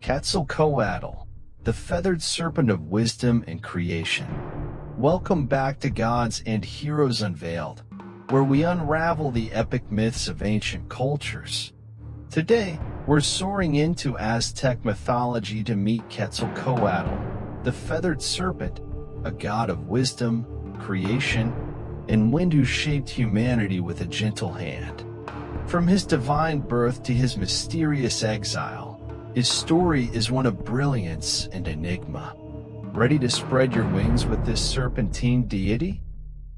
Quetzalcoatl, the feathered serpent of wisdom and creation. Welcome back to Gods and Heroes Unveiled, where we unravel the epic myths of ancient cultures. Today, we're soaring into Aztec mythology to meet Quetzalcoatl, the feathered serpent, a god of wisdom, creation, and wind who shaped humanity with a gentle hand. From his divine birth to his mysterious exile, his story is one of brilliance and enigma. Ready to spread your wings with this serpentine deity?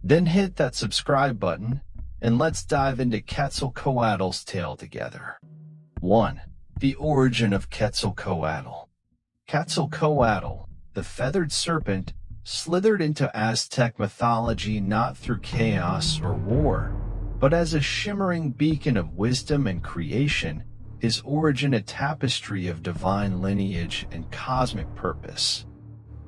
Then hit that subscribe button, and let's dive into Quetzalcoatl's tale together. 1. The origin of Quetzalcoatl. Quetzalcoatl, the feathered serpent, slithered into Aztec mythology not through chaos or war, but as a shimmering beacon of wisdom and creation, his origin a tapestry of divine lineage and cosmic purpose.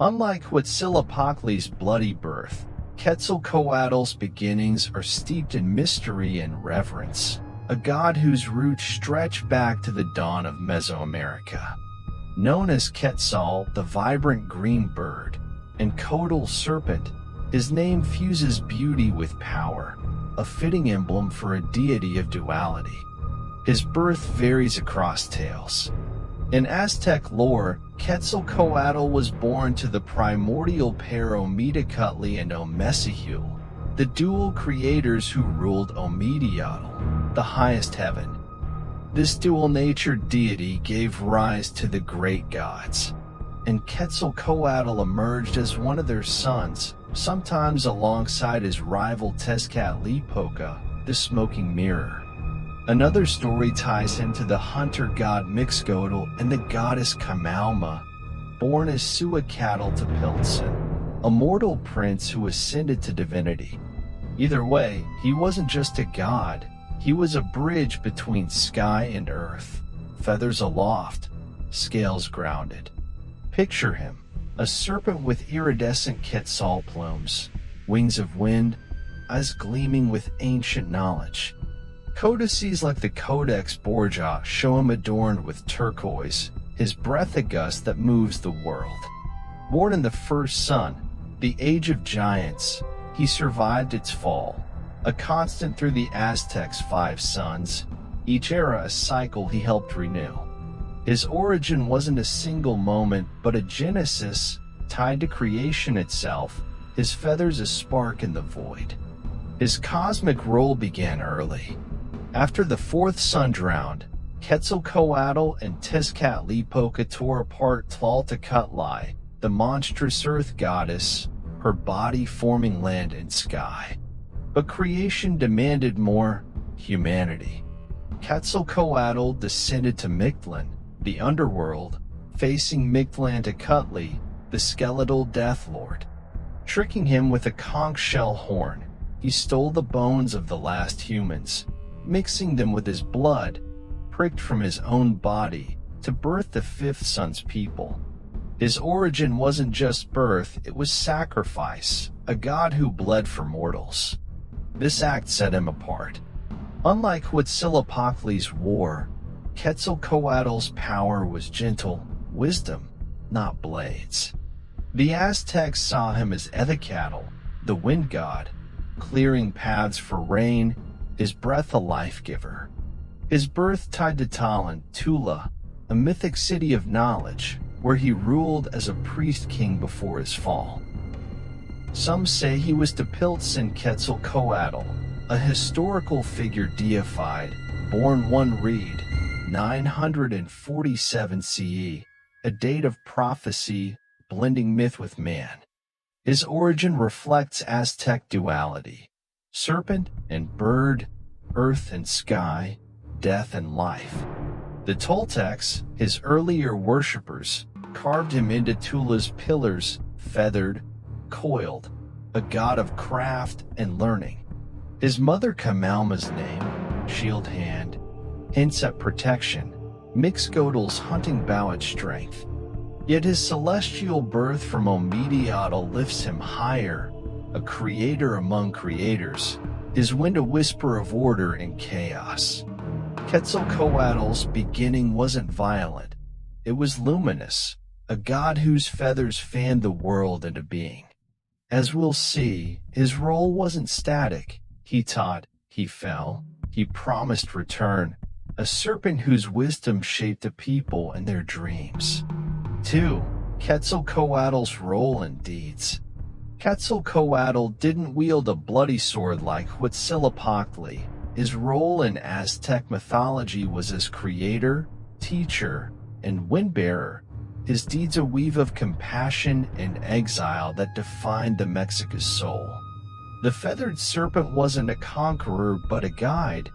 Unlike Quetzalcoatl's bloody birth, Quetzalcoatl's beginnings are steeped in mystery and reverence, a god whose roots stretch back to the dawn of Mesoamerica. Known as Quetzal, the vibrant green bird, and Coatl serpent, his name fuses beauty with power, a fitting emblem for a deity of duality. His birth varies across tales. In Aztec lore, Quetzalcoatl was born to the primordial pair Ometeotl and Ometeotl, the dual creators who ruled Ometeotl, the highest heaven. This dual-natured deity gave rise to the great gods, and Quetzalcoatl emerged as one of their sons, sometimes alongside his rival Tezcatlipoca, the smoking mirror. Another story ties him to the hunter god Mixcoatl and the goddess Camalma, born as Suacatl to Pilsen, a mortal prince who ascended to divinity. Either way, he wasn't just a god, he was a bridge between sky and earth, feathers aloft, scales grounded. Picture him, a serpent with iridescent quetzal plumes, wings of wind, eyes gleaming with ancient knowledge. Codices like the Codex Borgia show him adorned with turquoise, his breath a gust that moves the world. Born in the first sun, the age of giants, he survived its fall, a constant through the Aztecs' 5 suns, each era a cycle he helped renew. His origin wasn't a single moment, but a genesis tied to creation itself, his feathers a spark in the void. His cosmic role began early. After the 4th sun drowned, Quetzalcoatl and Tezcatlipoca tore apart Tlaltecutli, the monstrous earth goddess, her body forming land and sky. But creation demanded more: humanity. Quetzalcoatl descended to Mictlan, the underworld, facing Mictlantecuhtli, the skeletal death lord. Tricking him with a conch shell horn, he stole the bones of the last humans, mixing them with his blood, pricked from his own body, to birth the 5th sun's people. His origin wasn't just birth, it was sacrifice, a god who bled for mortals. This act set him apart. Unlike Quetzalcoatl's war, Quetzalcoatl's power was gentle wisdom, not blades. The Aztecs saw him as Ethicatl, the wind god, clearing paths for rain, his breath a life-giver. His birth tied to Talent, Tula, a mythic city of knowledge, where he ruled as a priest-king before his fall. Some say he was Tepiltsin Quetzalcoatl, a historical figure deified, born 1 Reed, 947 CE, a date of prophecy, blending myth with man. His origin reflects Aztec duality: serpent and bird, earth and sky, death and life. The Toltecs, his earlier worshippers, carved him into Tula's pillars, feathered, coiled, a god of craft and learning. His mother Camalma's name, shield hand, hints at protection, Mixcoatl's hunting bow at strength. Yet his celestial birth from Ometeotl lifts him higher, a creator among creators, his wind a whisper of order in chaos. Quetzalcoatl's beginning wasn't violent. it was luminous, a god whose feathers fanned the world into being. As we'll see, his role wasn't static. He taught, he fell, he promised return, a serpent whose wisdom shaped a people and their dreams. 2. Quetzalcoatl's role and deeds. Quetzalcoatl didn't wield a bloody sword like Huitzilopochtli. His role in Aztec mythology was as creator, teacher, and windbearer. His deeds a weave of compassion and exile that defined the Mexica's soul. The feathered serpent wasn't a conqueror but a guide,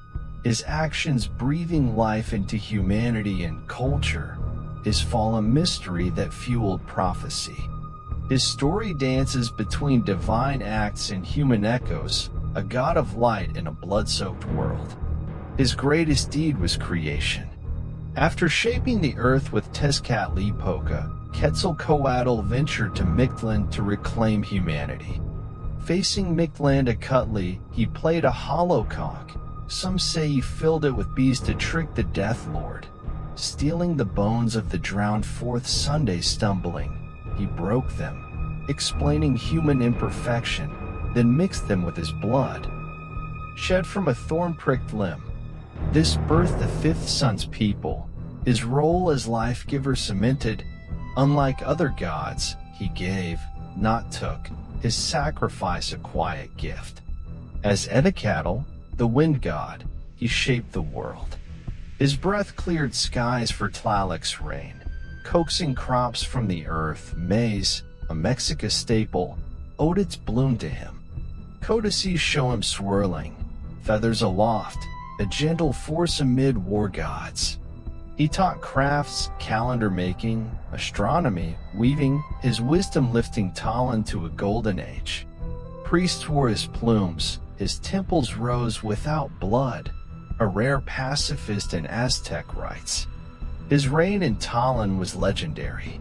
his actions breathing life into humanity and culture, his fall a mystery that fueled prophecy. His story dances between divine acts and human echoes, a god of light in a blood-soaked world. His greatest deed was creation. After shaping the earth with Tezcatlipoca, Quetzalcoatl ventured to Mictlan to reclaim humanity. Facing Mictlantecuhtli, he played a hollow conch. Some say he filled it with bees to trick the Death Lord. Stealing the bones of the drowned Fourth Sunday stumbling, he broke them, explaining human imperfection, then mixed them with his blood. Shed from a thorn-pricked limb, this birthed the fifth son's people. His role as life-giver cemented. Unlike other gods, he gave, not took, his sacrifice a quiet gift. As Quetzalcoatl, the wind god, he shaped the world. His breath cleared skies for Tlaloc's rain, coaxing crops from the earth. Maize, a Mexica staple, owed its bloom to him. Codices show him swirling, feathers aloft, a gentle force amid war gods. He taught crafts, calendar making, astronomy, weaving, his wisdom lifting Talon to a golden age. Priests wore his plumes, his temples rose without blood, a rare pacifist in Aztec rites. His reign in Talon was legendary.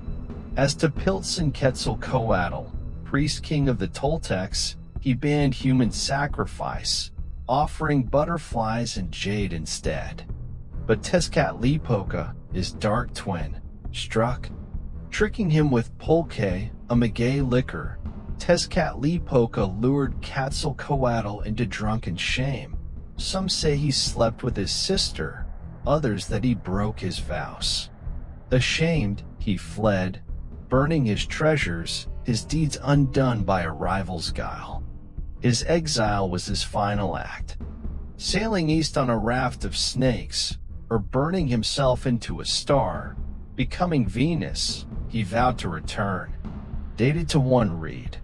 As Tepiltzin Quetzalcoatl, priest king of the Toltecs, he banned human sacrifice, offering butterflies and jade instead. But Tezcatlipoca, his dark twin, struck, tricking him with pulque, a maguey liquor. Tezcatlipoca lured Quetzalcoatl into drunken shame. Some say he slept with his sister, others that he broke his vows. Ashamed, he fled, burning his treasures, his deeds undone by a rival's guile. His exile was his final act, sailing east on a raft of snakes, or burning himself into a star. Becoming Venus, he vowed to return. Dated to one reed,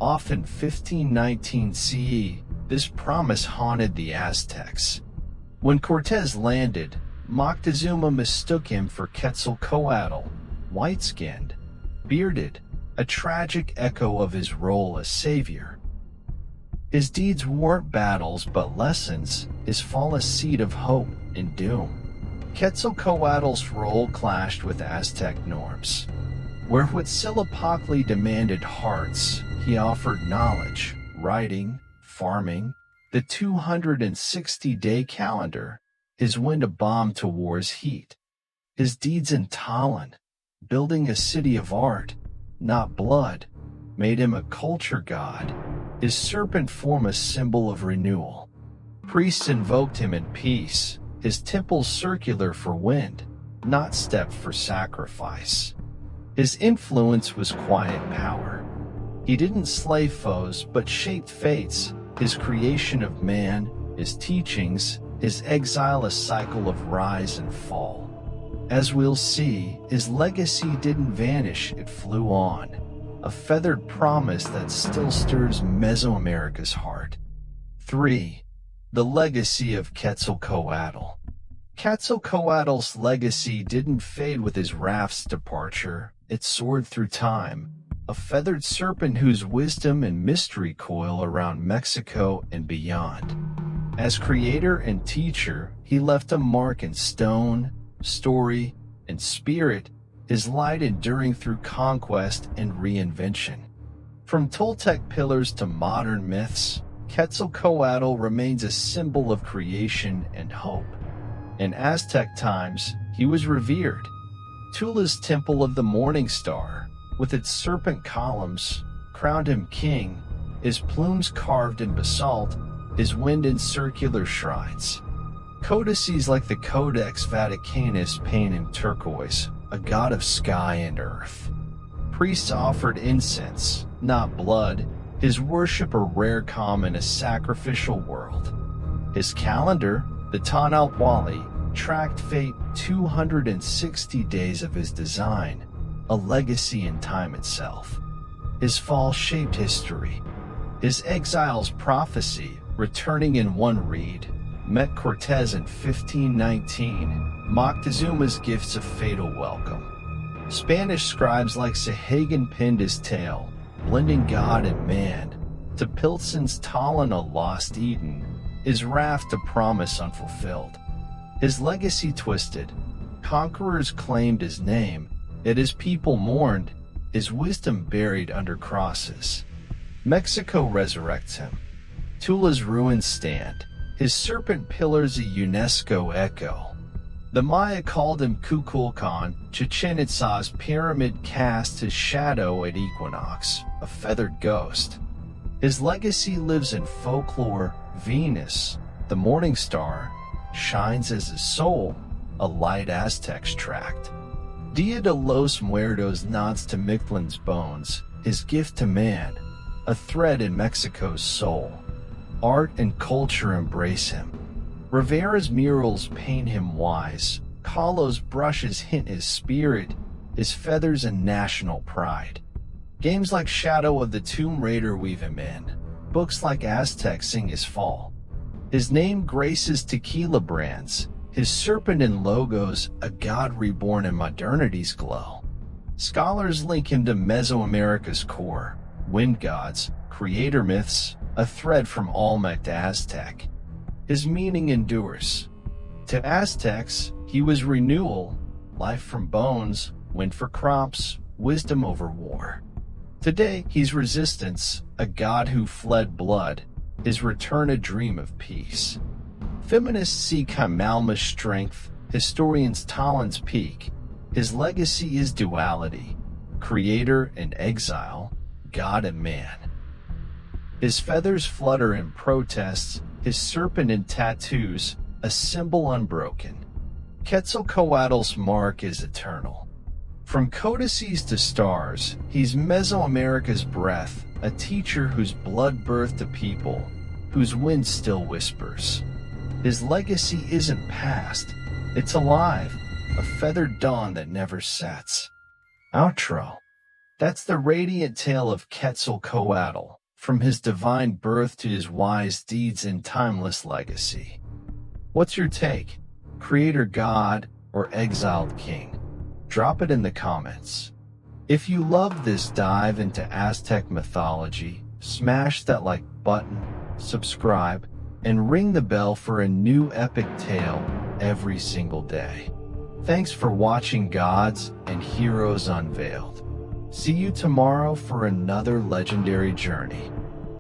often 1519 CE, this promise haunted the Aztecs. When Cortez landed, Moctezuma mistook him for Quetzalcoatl, white-skinned, bearded, a tragic echo of his role as savior. His deeds weren't battles but lessons, his fall a seed of hope and doom. Quetzalcoatl's role clashed with Aztec norms. Where Huitzilopochtli demanded hearts, he offered knowledge, writing, farming, the 260-day calendar, his wind a bomb to war's heat. His deeds in Talon, building a city of art, not blood, made him a culture god. His serpent form a symbol of renewal. Priests invoked him in peace, his temples circular for wind, not stepped for sacrifice. His influence was quiet power. He didn't slay foes but shaped fates, his creation of man, his teachings, his exile a cycle of rise and fall. As we'll see, his legacy didn't vanish, it flew on, a feathered promise that still stirs Mesoamerica's heart. 3. The legacy of Quetzalcoatl. Quetzalcoatl's legacy didn't fade with his raft's departure, it soared through time, a feathered serpent whose wisdom and mystery coil around Mexico and beyond. As creator and teacher, he left a mark in stone, story, and spirit, his light enduring through conquest and reinvention. From Toltec pillars to modern myths, Quetzalcoatl remains a symbol of creation and hope. In Aztec times, he was revered. Tula's Temple of the Morning Star, with its serpent columns, crowned him king, his plumes carved in basalt, his wind in circular shrines. Codices like the Codex Vaticanus paint him turquoise, a god of sky and earth. Priests offered incense, not blood, his worship a rare calm in a sacrificial world. His calendar, the Tanalwali, tracked fate 260 days of his design, a legacy in time itself. His fall shaped history. His exile's prophecy, returning in one reed, met Cortez in 1519, Moctezuma's gifts a fatal welcome. Spanish scribes like Sahagan penned his tale, blending God and man, to Pilson's Talon a lost Eden, his raft a promise unfulfilled. His legacy twisted, conquerors claimed his name, yet his people mourned, his wisdom buried under crosses. Mexico resurrects him. Tula's ruins stand, his serpent pillars a UNESCO echo. The Maya called him Kukulkan, Chichen Itza's pyramid cast his shadow at equinox, a feathered ghost. His legacy lives in folklore. Venus, the morning star, shines as his soul, a light Aztecs tracked. Dia de los Muertos nods to Mictlan's bones, his gift to man, a thread in Mexico's soul. Art and culture embrace him. Rivera's murals paint him wise, Kahlo's brushes hint his spirit, his feathers and national pride. Games like Shadow of the Tomb Raider weave him in. Books like Aztec sing his fall. His name graces tequila brands, his serpent in logos, a god reborn in modernity's glow. Scholars link him to Mesoamerica's core, wind gods, creator myths, a thread from Olmec to Aztec. His meaning endures. To Aztecs, he was renewal, life from bones, wind for crops, wisdom over war. Today, he's resistance, a god who fled blood, his return a dream of peace. Feminists see Kaimalma's strength, historians Talon's peak. His legacy is duality, creator and exile, god and man. His feathers flutter in protests, his serpent in tattoos, a symbol unbroken. Quetzalcoatl's mark is eternal. From codices to stars, he's Mesoamerica's breath, a teacher whose blood birthed a people, whose wind still whispers. His legacy isn't past, it's alive, a feathered dawn that never sets. Outro. That's the radiant tale of Quetzalcoatl, from his divine birth to his wise deeds and timeless legacy. What's your take? Creator god or exiled king? Drop it in the comments. If you love this dive into Aztec mythology, smash that like button, subscribe, and ring the bell for a new epic tale every single day. Thanks for watching Gods and Heroes Unveiled. See you tomorrow for another legendary journey.